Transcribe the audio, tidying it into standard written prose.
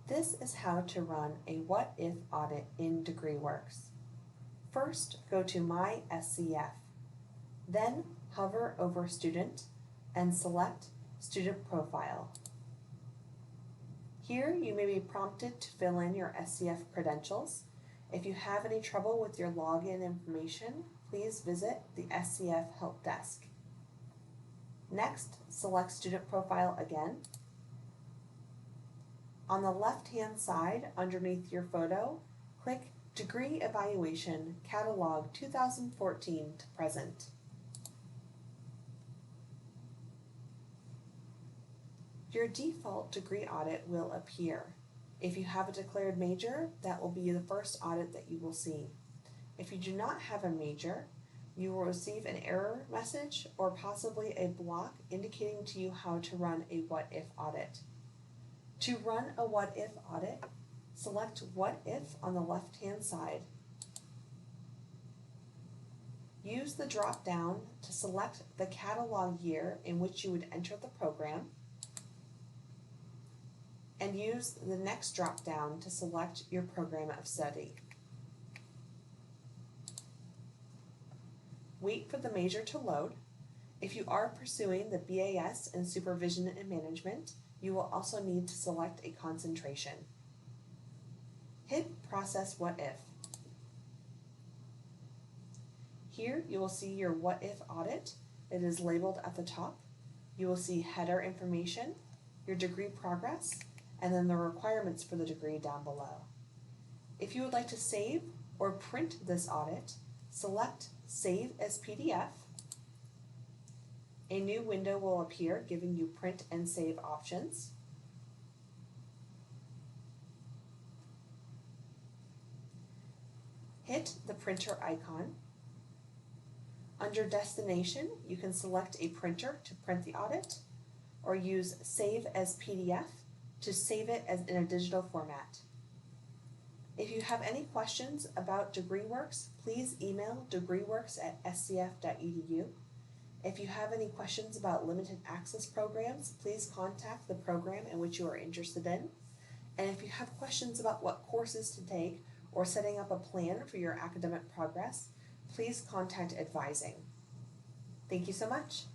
This is how to run a what-if audit in DegreeWorks. First, go to My SCF. Then hover over Student and select Student Profile. Here you may be prompted to fill in your SCF credentials. If you have any trouble with your login information, please visit the SCF Help Desk. Next, select Student Profile again. On the left-hand side, underneath your photo, click Degree Evaluation Catalog 2014 to present. Your default degree audit will appear. If you have a declared major, that will be the first audit that you will see. If you do not have a major, you will receive an error message or possibly a block indicating to you how to run a what-if audit. To run a what-if audit, select What If on the left-hand side. Use the drop-down to select the catalog year in which you would enter the program, and use the next drop-down to select your program of study. Wait for the major to load. If you are pursuing the BAS in Supervision and Management, you will also need to select a concentration. Hit Process What If. Here you will see your What If audit. It is labeled at the top. You will see header information, your degree progress, and then the requirements for the degree down below. If you would like to save or print this audit, select Save as PDF. A new window will appear giving you print and save options. Hit the printer icon. Under Destination, you can select a printer to print the audit, or use Save as PDF to save it in a digital format. If you have any questions about DegreeWorks, please email degreeworks@scf.edu. If you have any questions about limited access programs, please contact the program in which you are interested in. And if you have questions about what courses to take or setting up a plan for your academic progress, please contact advising. Thank you so much.